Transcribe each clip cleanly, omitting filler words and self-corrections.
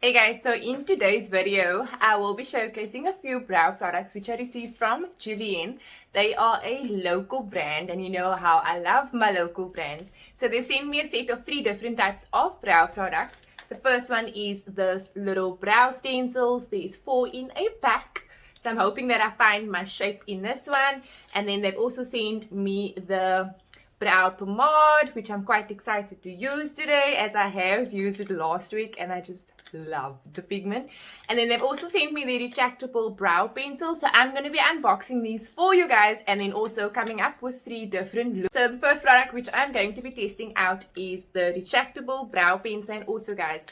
Hey guys, so in today's video, I will be showcasing a few brow products which I received from Julienne. They are a local brand and you know how I love my local brands. So they sent me a set of 3 different types of brow products. The first one is this little brow stencils. There's 4 in a pack. So I'm hoping that I find my shape in this one. And then they've also sent me the brow pomade, which I'm quite excited to use today as I have used it last week and I just love the pigment. And then they've also sent me the retractable brow pencil, so I'm going to be unboxing these for you guys and then also coming up with 3 different looks. So the first product which I'm going to be testing out is the retractable brow pencil. And also guys,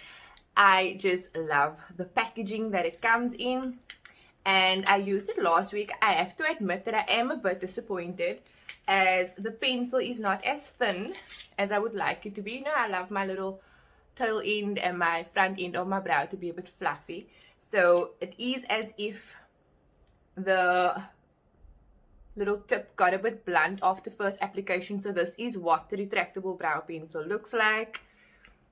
I just love the packaging that it comes in, and I used it last week. I have to admit that I am a bit disappointed as the pencil is not as thin as I would like it to be. You know, I love my little tail end and my front end of my brow to be a bit fluffy. So it is as if the little tip got a bit blunt after first application. So this is what the retractable brow pencil looks like.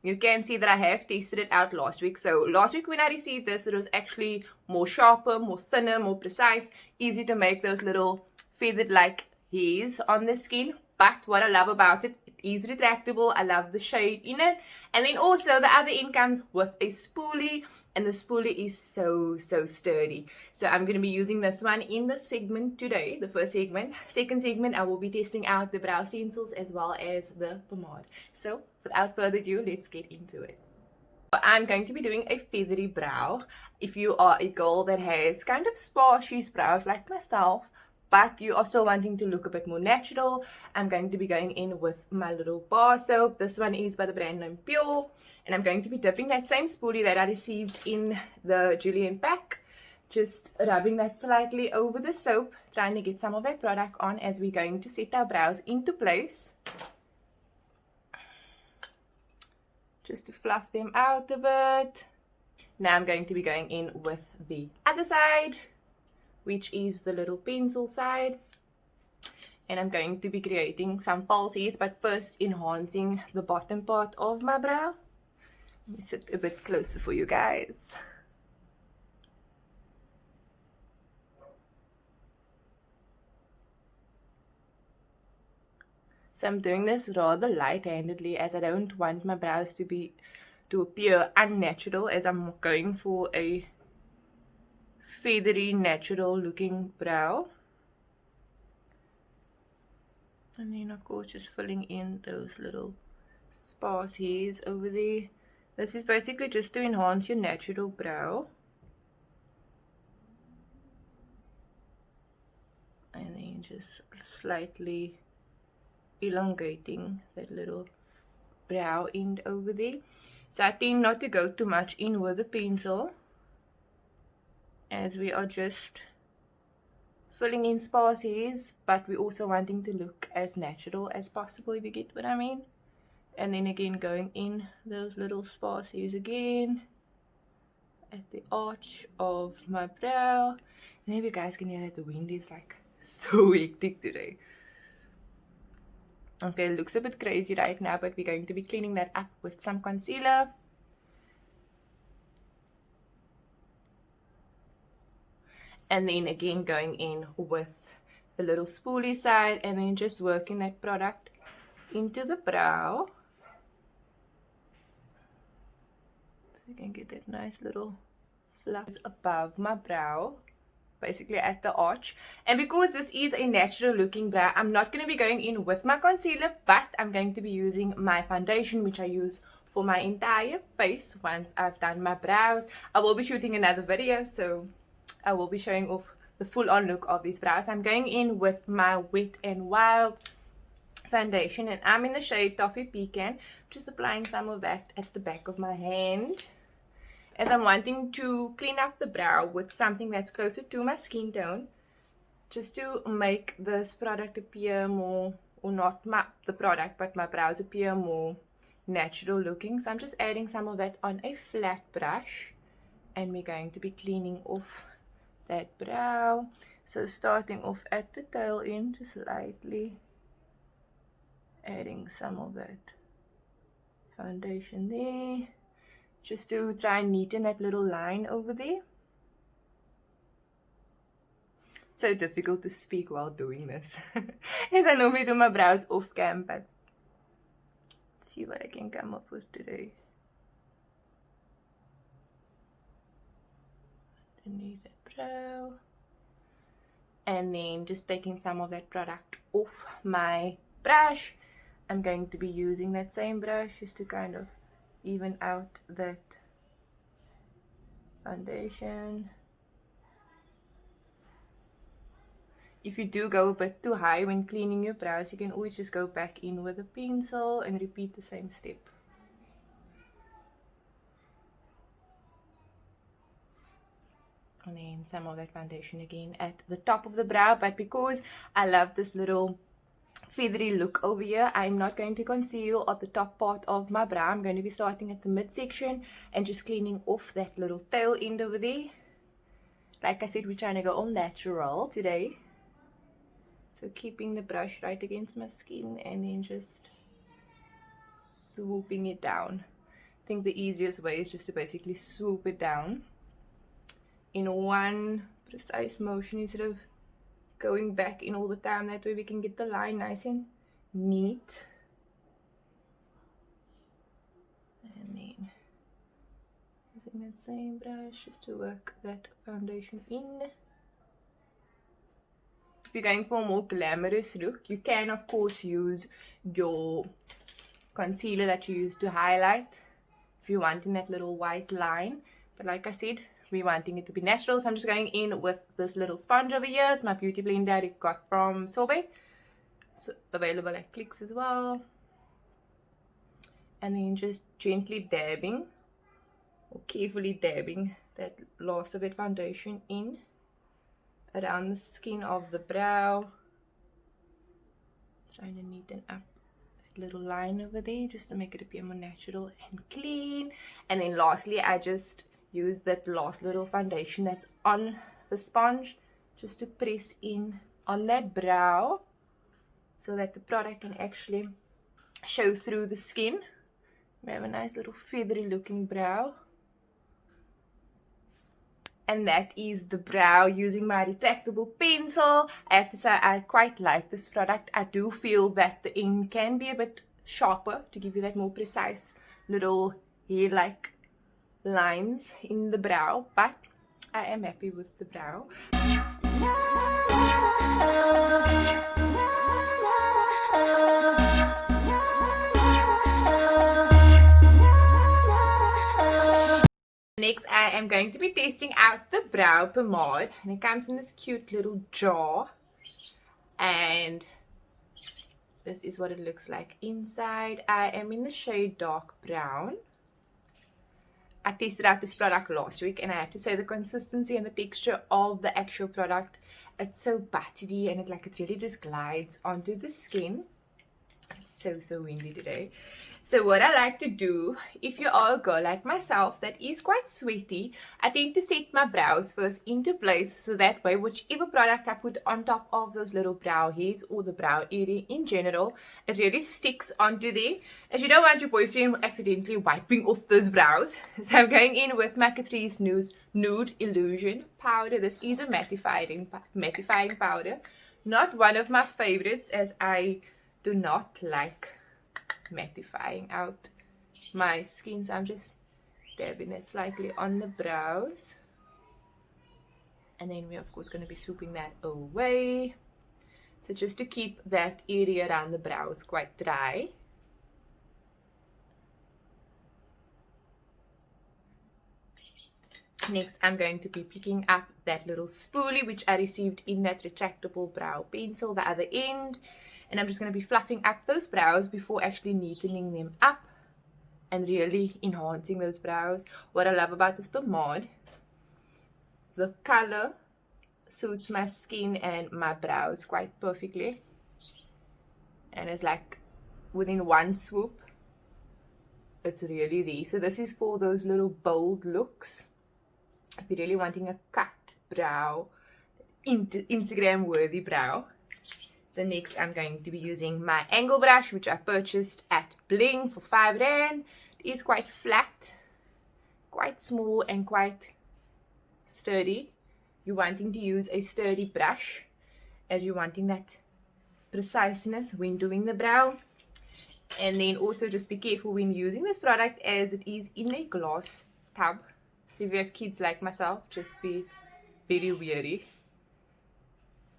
You can see that I have tested it out last week. So last week when I received this, it was actually more sharper, more thinner, more precise, easy to make those little feathered like hairs on the skin. But what I love about it, it is retractable. I love the shade in it. And then also the other end comes with a spoolie, and the spoolie is so sturdy. So I'm going to be using this one in the segment today, the first segment. Second segment, I will be testing out the brow stencils as well as the pomade. So without further ado, let's get into it. I'm going to be doing a feathery brow. If you are a girl that has kind of sparse brows like myself, but you also wanting to look a bit more natural, I'm going to be going in with my little bar soap. This one is by the brand name Pure, and I'm going to be dipping that same spoolie that I received in the Julienne pack, just rubbing that slightly over the soap, trying to get some of that product on as we're going to set our brows into place, just to fluff them out a bit. Now I'm going to be going in with the other side, which is the little pencil side, and I'm going to be creating some false hairs, but first enhancing the bottom part of my brow. Let me sit a bit closer for you guys. So I'm doing this rather light-handedly as I don't want my brows to appear unnatural, as I'm going for a feathery, natural looking brow. And then of course just filling in those little sparse hairs over there. This is basically just to enhance your natural brow. And then just slightly elongating that little brow end over there. So I tend not to go too much in with the pencil, as we are just filling in sparse hairs, but we're also wanting to look as natural as possible, if you get what I mean. And then again going in those little sparse hairs again at the arch of my brow. And if you guys can hear that the wind is like so hectic today. Okay, it looks a bit crazy right now, but we're going to be cleaning that up with some concealer. And then again going in with the little spoolie side, and then just working that product into the brow, so you can get that nice little fluff above my brow, basically at the arch. And because this is a natural looking brow, I'm not going to be going in with my concealer, but I'm going to be using my foundation, which I use for my entire face once I've done my brows. I will be shooting another video, so I will be showing off the full-on look of these brows. I'm going in with my Wet n Wild foundation, and I'm in the shade Toffee Pecan. Just applying some of that at the back of my hand, as I'm wanting to clean up the brow with something that's closer to my skin tone, just to make this product appear more, or not the product, but my brows appear more natural looking. So I'm just adding some of that on a flat brush, and we're going to be cleaning off that brow. So starting off at the tail end, just lightly adding some of that foundation there, just to try and neaten that little line over there. So difficult to speak while doing this. As I normally do my brows off cam, but let's see what I can come up with today. Underneath that brow. And then just taking some of that product off my brush. I'm going to be using that same brush just to kind of even out that foundation. If you do go a bit too high when cleaning your brows, you can always just go back in with a pencil and repeat the same step. And then some of that foundation again at the top of the brow. But because I love this little feathery look over here, I'm not going to conceal at the top part of my brow. I'm going to be starting at the midsection and just cleaning off that little tail end over there. Like I said, we're trying to go all natural today. So keeping the brush right against my skin and then just swooping it down. I think the easiest way is just to basically swoop it down in one precise motion instead of going back in all the time. That way we can get the line nice and neat. And then using that same brush just to work that foundation in. If you're going for a more glamorous look, you can of course use your concealer that you use to highlight if you're wanting that little white line. But like I said, we're wanting it to be natural, so I'm just going in with this little sponge over here. It's my beauty blender I got from Sorbet. So available at Clicks as well. And then just gently dabbing or carefully dabbing that last of that foundation in around the skin of the brow, trying to neaten up that little line over there just to make it appear more natural and clean. And then lastly, I just use that last little foundation that's on the sponge just to press in on that brow so that the product can actually show through the skin. We have a nice little feathery looking brow. And that is the brow using my retractable pencil. I have to say I quite like this product. I do feel that the ink can be a bit sharper to give you that more precise little hair-like lines in the brow, but I am happy with the brow. Next, I am going to be testing out the brow pomade, and it comes in this cute little jar, and this is what it looks like inside. I am in the shade dark brown. I tested out this product last week, and I have to say the consistency and the texture of the actual product, it's so buttery, and it really just glides onto the skin. It's so windy today. So what I like to do, if you are a girl like myself that is quite sweaty, I tend to set my brows first into place, so that way whichever product I put on top of those little brow hairs or the brow area in general, it really sticks onto there, as you don't want your boyfriend accidentally wiping off those brows. So I'm going in with my Catrice Nude Illusion powder. This is a mattifying powder, not one of my favorites, as I do not like mattifying out my skin, so I'm just dabbing it slightly on the brows, and then we're of course going to be swooping that away, so just to keep that area around the brows quite dry. Next, I'm going to be picking up that little spoolie which I received in that retractable brow pencil, the other end. And I'm just going to be fluffing up those brows before actually neatening them up and really enhancing those brows. What I love about this pomade, the color suits my skin and my brows quite perfectly. And it's like within one swoop, it's really there. So this is for those little bold looks. If you're really wanting a cut brow, Instagram worthy brow. So next I'm going to be using my angle brush, which I purchased at Bling for 5 Rand. It is quite flat, quite small and quite sturdy. You're wanting to use a sturdy brush as you're wanting that preciseness when doing the brow. And then also just be careful when using this product as it is in a glass tub. So if you have kids like myself, just be very wary.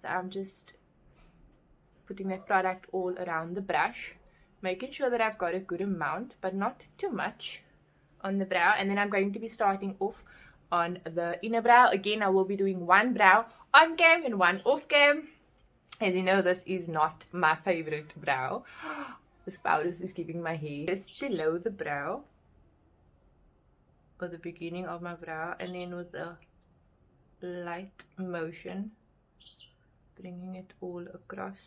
So I'm just putting that product all around the brush, making sure that I've got a good amount but not too much on the brow. And then I'm going to be starting off on the inner brow. Again, I will be doing one brow on cam and one off cam. As you know, this is not my favorite brow. This powder is giving my hair just below the brow, or the beginning of my brow, and then with a light motion bringing it all across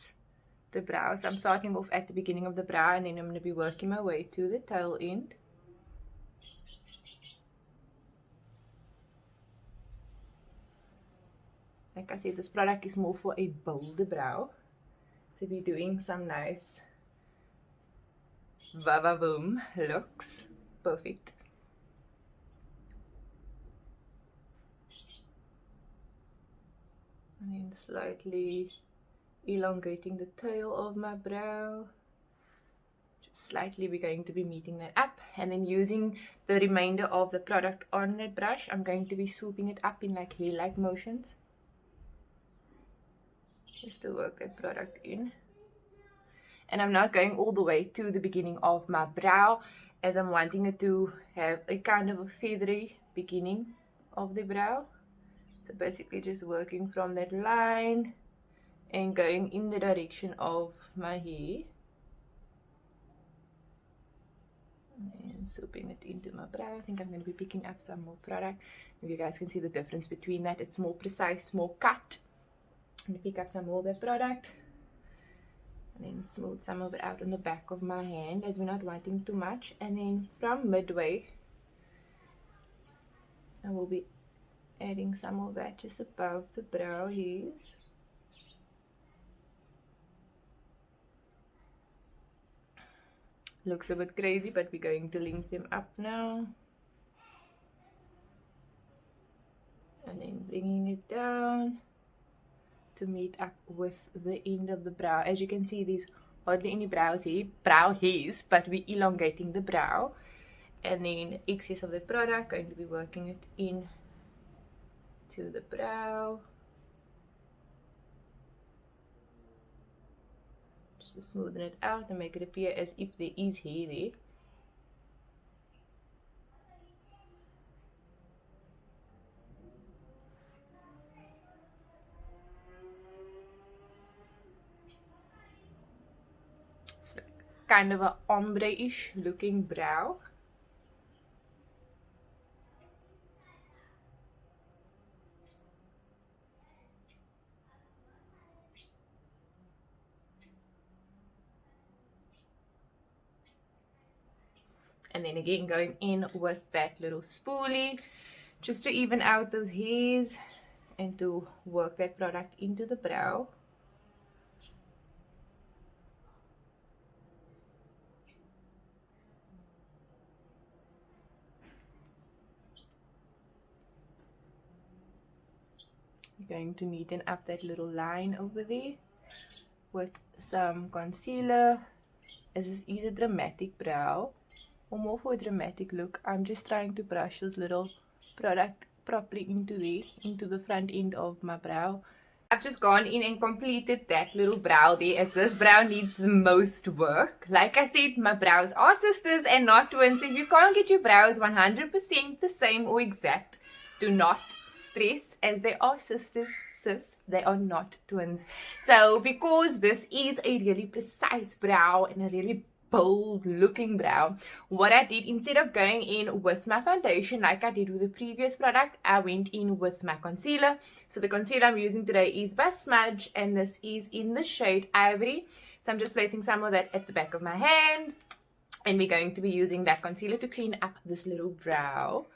the brow. So I'm starting off at the beginning of the brow, and then I'm going to be working my way to the tail end. Like I said, this product is more for a bolder brow, to be doing some nice va-va-boom looks. Perfect. And then slightly elongating the tail of my brow. Just slightly, we're going to be meeting that up, and then using the remainder of the product on that brush, I'm going to be swooping it up in like hair-like motions, just to work that product in. And I'm not going all the way to the beginning of my brow, as I'm wanting it to have a kind of a feathery beginning of the brow. So basically just working from that line and going in the direction of my hair. And swooping it into my brow. I think I'm going to be picking up some more product. If you guys can see the difference between that, it's more precise, more cut. I'm going to pick up some more of that product. And then smooth some of it out on the back of my hand, as we're not wanting too much. And then from midway, I will be adding some of that just above the brow hairs. Looks a bit crazy, but we're going to link them up now. And then bringing it down to meet up with the end of the brow. As you can see, there's hardly any brow hairs, but we're elongating the brow. And then excess of the product, going to be working it in to the brow, just to smoothen it out and make it appear as if there is hair there. It's like kind of a ombre-ish looking brow. And then again going in with that little spoolie just to even out those hairs and to work that product into the brow. We're going to neaten up that little line over there with some concealer, as this is a dramatic brow, or more for a dramatic look. I'm just trying to brush this little product properly into the front end of my brow. I've just gone in and completed that little brow there, as this brow needs the most work. Like I said, my brows are sisters and not twins. If you can't get your brows 100% the same or exact, do not stress, as they are sisters, sis, they are not twins. So because this is a really precise brow and a really bold looking brow, what I did, instead of going in with my foundation like I did with the previous product, I went in with my concealer. So the concealer I'm using today is by Smudge, and this is in the shade Ivory. So I'm just placing some of that at the back of my hand, and we're going to be using that concealer to clean up this little brow.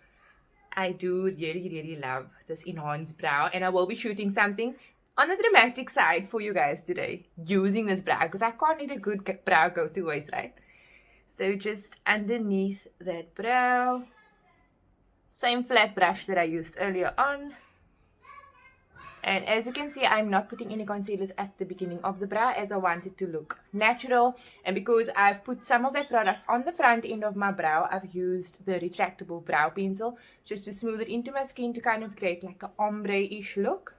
I do really love this enhanced brow, and I will be shooting something on the dramatic side for you guys today using this brow, because I can't let a good brow go to waste, right? So just underneath that brow, Same flat brush that I used earlier on. And as you can see, I'm not putting any concealers at the beginning of the brow as I want it to look natural. And because I've put some of that product on the front end of my brow, I've used the Retractable Brow Pencil just to smooth it into my skin to kind of create like an ombre-ish look.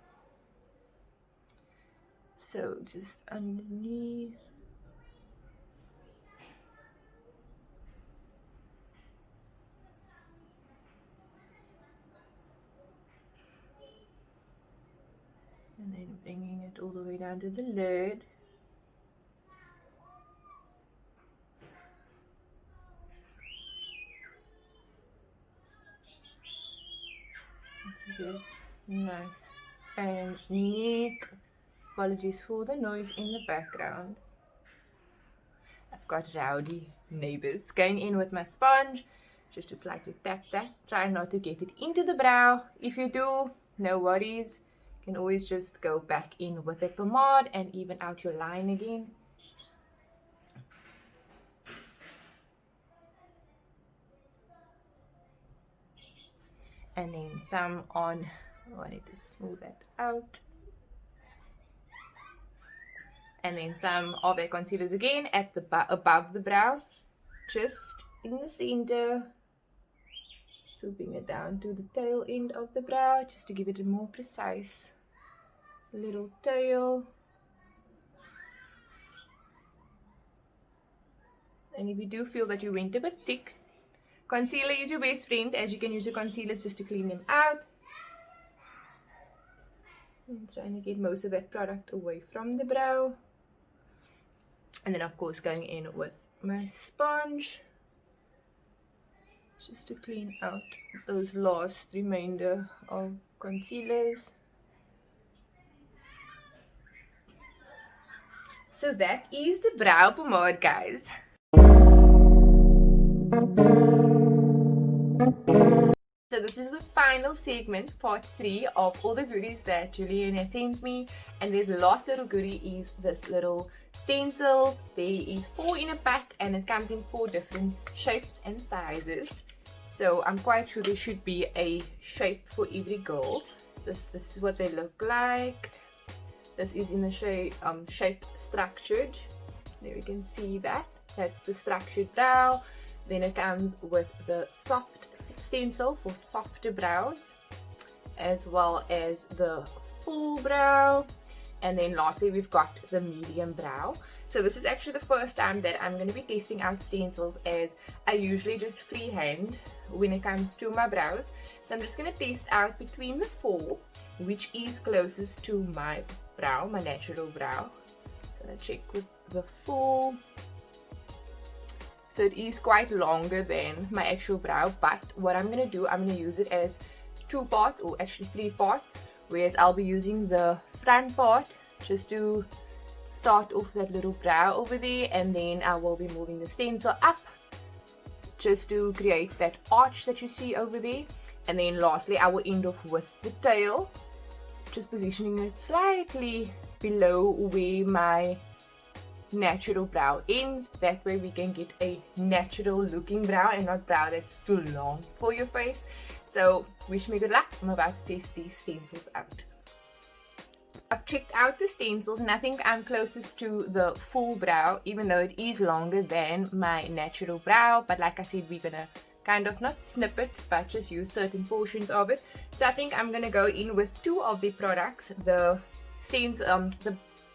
So just underneath. And then bringing it all the way down to the lid. Nice and neat. Apologies for the noise in the background. I've got rowdy neighbors. Going in with my sponge, just to slightly tap that. Try not to get it into the brow. If you do, no worries. You can always just go back in with a pomade and even out your line again. And then some on, I need to smooth that out. And then some of the concealers again at the above the brow, just in the center, swooping it down to the tail end of the brow just to give it a more precise little tail. And if you do feel that you went a bit thick, concealer is your best friend, as you can use your concealers just to clean them out. I'm trying to get most of that product away from the brow. And then of course going in with my sponge just to clean out those last remainder of concealers. So that is the brow pomade, guys. So this is the final segment, part 3 of all the goodies that Julienne has sent me. And the last little goodie is this little stencils. There is 4 in a pack and it comes in 4 different shapes and sizes. So I'm quite sure there should be a shape for every girl. This is what they look like. This is in the shape structured. There you can see that. That's the structured brow. Then it comes with the soft stencil for softer brows, as well as the full brow. And then lastly we've got the medium brow. So this is actually the first time that I'm going to be testing out stencils, as I usually just freehand when it comes to my brows. So I'm just going to test out between the 4 which is closest to my brow, my natural brow. So I check with the full. So it is quite longer than my actual brow, but what I'm going to do, I'm going to use it as 2 parts, or actually 3 parts, whereas I'll be using the front part just to start off that little brow over there, and then I will be moving the stencil up just to create that arch that you see over there. And then lastly I will end off with the tail, just positioning it slightly below where my natural brow ends. That way we can get a natural looking brow and not brow that's too long for your face. So wish me good luck. I'm about to test these stencils out. I've checked out the stencils and I think I'm closest to the full brow, even though it is longer than my natural brow. But like I said, we're gonna kind of not snip it, but just use certain portions of it. So I think I'm gonna go in with 2 of the products, the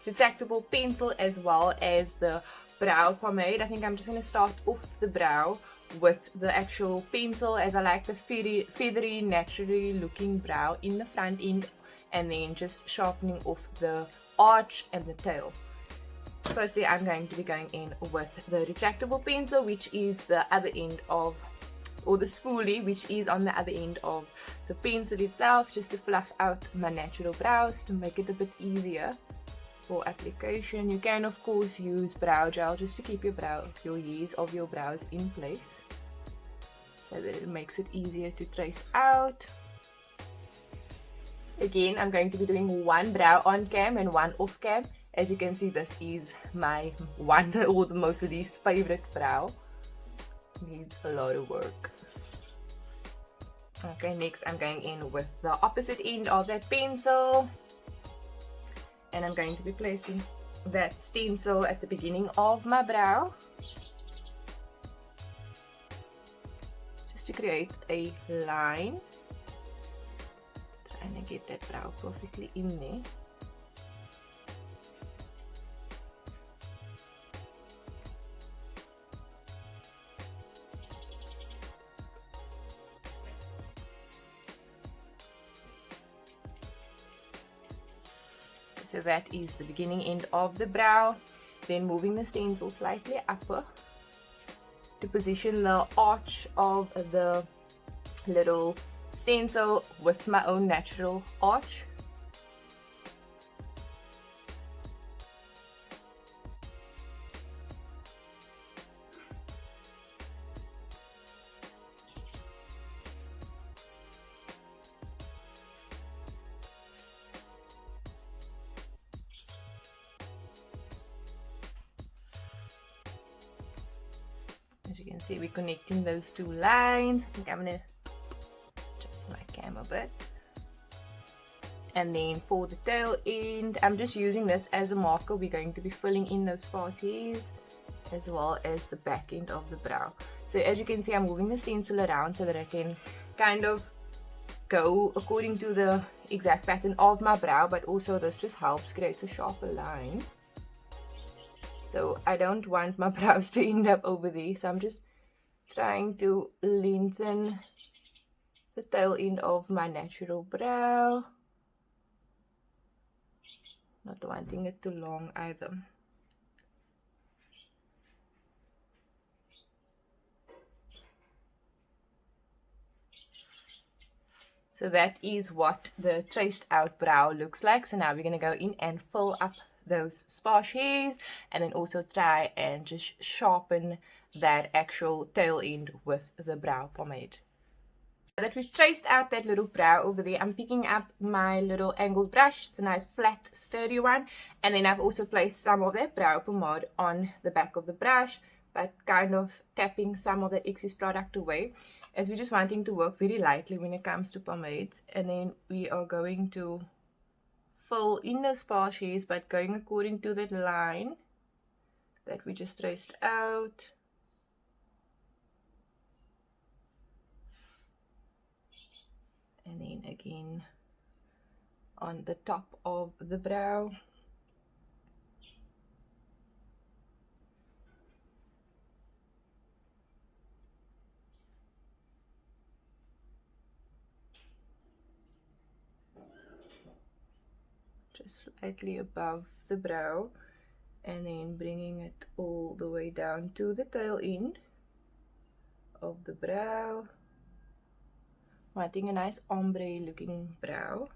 retractable pencil as well as the brow pomade. I think I'm just going to start off the brow with the actual pencil, as I like the feathery, naturally looking brow in the front end, and then just sharpening off the arch and the tail. Firstly, I'm going to be going in with the retractable pencil, which is the other end of, or the spoolie, which is on the other end of the pencil itself, just to fluff out my natural brows to make it a bit easier for application. You can of course use brow gel just to keep your hairs of your brows in place, so that it makes it easier to trace out. Again, I'm going to be doing 1 brow on cam and 1 off cam. As you can see, this is my one or the most least favorite brow. Needs a lot of work. Okay, next I'm going in with the opposite end of that pencil, and I'm going to be placing that stencil at the beginning of my brow, just to create a line, trying to get that brow perfectly in there. So that is the beginning end of the brow. Then moving the stencil slightly upper to position the arch of the little stencil with my own natural arch. As you can see, we're connecting those two lines. I think I'm gonna adjust my camera a bit. And then for the tail end, I'm just using this as a marker. We're going to be filling in those sparse hairs as well as the back end of the brow. So as you can see, I'm moving the stencil around so that I can kind of go according to the exact pattern of my brow, but also this just helps create a sharper line. So I don't want my brows to end up over there, so I'm just trying to lengthen the tail end of my natural brow, not wanting it too long either. So that is what the traced out brow looks like. So now we're going to go in and fill up those sparse hairs, and then also try and just sharpen that actual tail end with the brow pomade. Now that we've traced out that little brow over there, I'm picking up my little angled brush. It's a nice flat sturdy one, and then I've also placed some of that brow pomade on the back of the brush, but kind of tapping some of the excess product away, as we're just wanting to work very lightly when it comes to pomades. And then we are going to fill in the sparse hairs, but going according to that line that we just traced out. And then again on the top of the brow. Just slightly above the brow, and then bringing it all the way down to the tail end of the brow, wanting a nice ombre looking brow.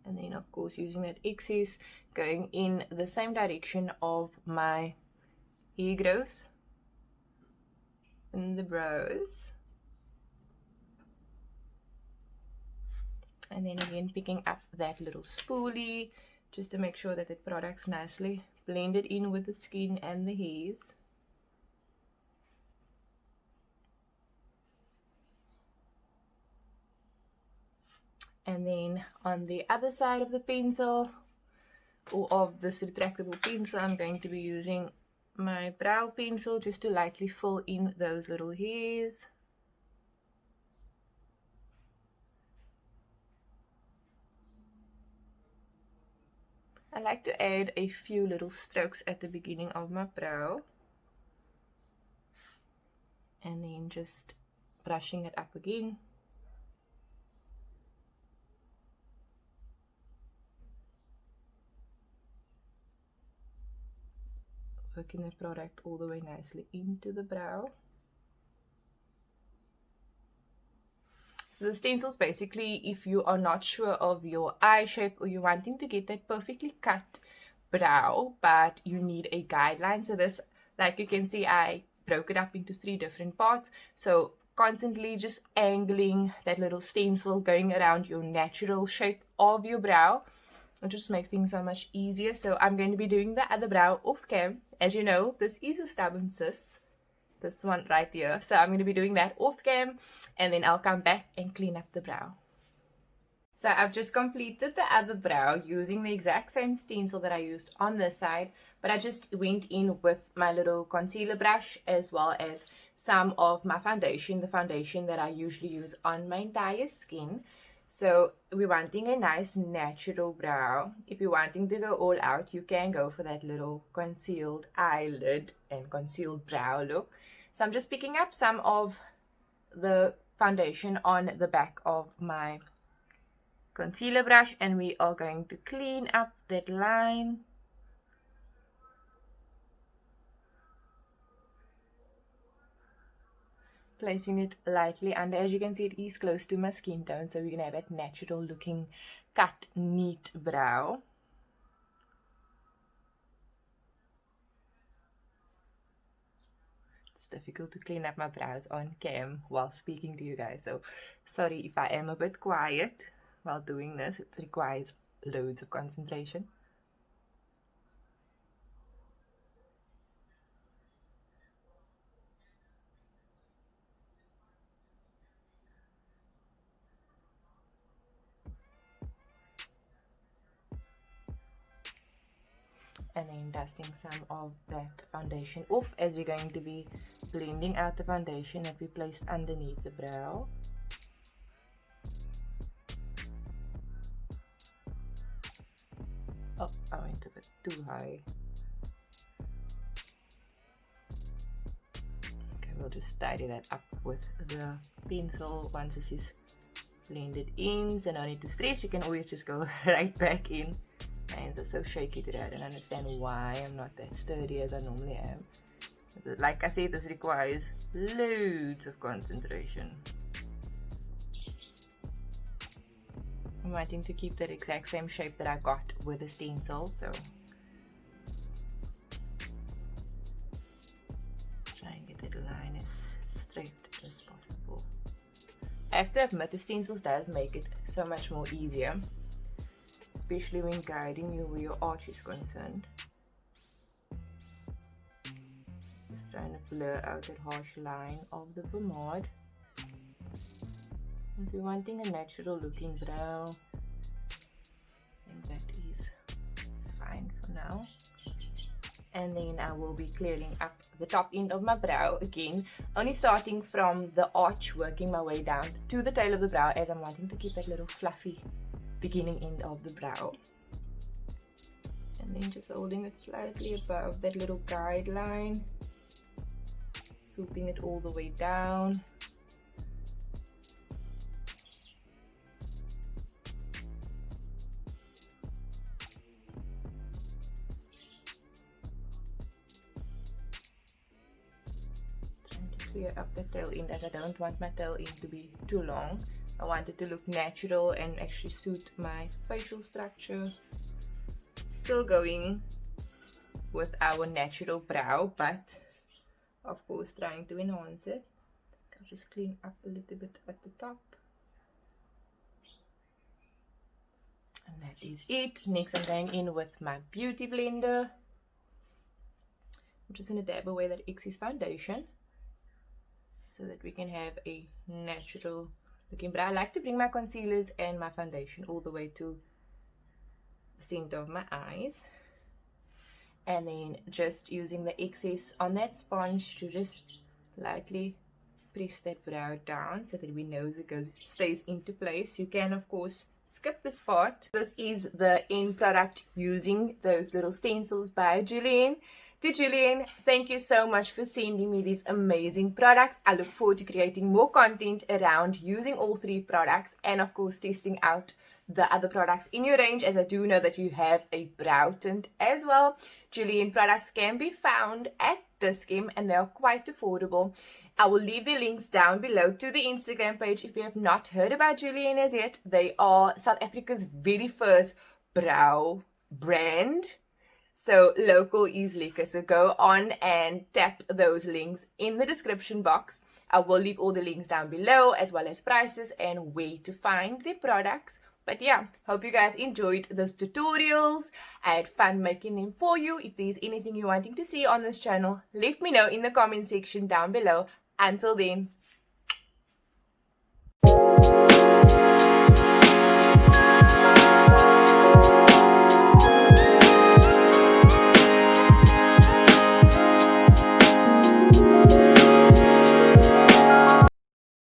And then of course using that excess, going in the same direction of my hair growth in the brows. And then again picking up that little spoolie just to make sure that the product's nicely blended in with the skin and the hairs. And then on the other side of the pencil, or of this retractable pencil, I'm going to be using my brow pencil just to lightly fill in those little hairs. I like to add a few little strokes at the beginning of my brow, and then just brushing it up again. Working the product all the way nicely into the brow. So the stencils, basically, if you are not sure of your eye shape or you're wanting to get that perfectly cut brow, but you need a guideline. So this, like you can see, I broke it up into 3 different parts. So constantly just angling that little stencil, going around your natural shape of your brow. It just makes things so much easier. So I'm going to be doing the other brow off cam. As you know, this is a stubborn sis. this one right here. So I'm going to be doing that off cam, and then I'll come back and clean up the brow. So I've just completed the other brow using the exact same stencil that I used on this side, but I just went in with my little concealer brush as well as some of my foundation, the foundation that I usually use on my entire skin. So we're wanting a nice natural brow. If you're wanting to go all out, you can go for that little concealed eyelid and concealed brow look. So I'm just picking up some of the foundation on the back of my concealer brush, and we are going to clean up that line. Placing it lightly under. As you can see, it is close to my skin tone, so we're going to have that natural looking cut neat brow. It's difficult to clean up my brows on cam while speaking to you guys, so sorry if I am a bit quiet while doing this. It requires loads of concentration. And then dusting some of that foundation off, as we're going to be blending out the foundation that we placed underneath the brow. Oh, I went a bit too high. Okay, we'll just tidy that up with the pencil once this is blended in, so no need to stress. You can always just go right back in. My hands are so shaky today. I don't understand why I'm not that sturdy as I normally am. Like I said, this requires loads of concentration. I'm wanting to keep that exact same shape that I got with the stencil, so try and get that line as straight as possible. I have to admit, the stencils does make it so much more easier, especially when guiding you where your arch is concerned. Just trying to blur out that harsh line of the pomade. If you're wanting a natural looking brow, I think that is fine for now. And then I will be clearing up the top end of my brow again, only starting from the arch, working my way down to the tail of the brow, as I'm wanting to keep that little fluffy beginning end of the brow. And then just holding it slightly above that little guideline, swooping it all the way down. Trying to clear up the tail end, as I don't want my tail end to be too long. I want it to look natural and actually suit my facial structure. Still going with our natural brow, but of course trying to enhance it. I'll just clean up a little bit at the top. And that is it. Next I'm going in with my beauty blender. I'm just going to dab away that excess foundation so that we can have a natural looking brow. I like to bring my concealers and my foundation all the way to the center of my eyes, and then just using the excess on that sponge to just lightly press that brow down so that we know it stays into place. You can of course skip this part. This is the end product using those little stencils by Julienne. To Julienne, thank you so much for sending me these amazing products. I look forward to creating more content around using all three products, and of course testing out the other products in your range, as I do know that you have a brow tint as well. Julienne products can be found at Dis-Chem and they are quite affordable. I will leave the links down below to the Instagram page if you have not heard about Julienne as yet. They are South Africa's very first brow brand. So local is lekker. So go on and tap those links in the description box. I will leave all the links down below, as well as prices and where to find the products. But yeah, hope you guys enjoyed this tutorials. I had fun making them for you. If there's anything you're wanting to see on this channel, let me know in the comment section down below. Until then,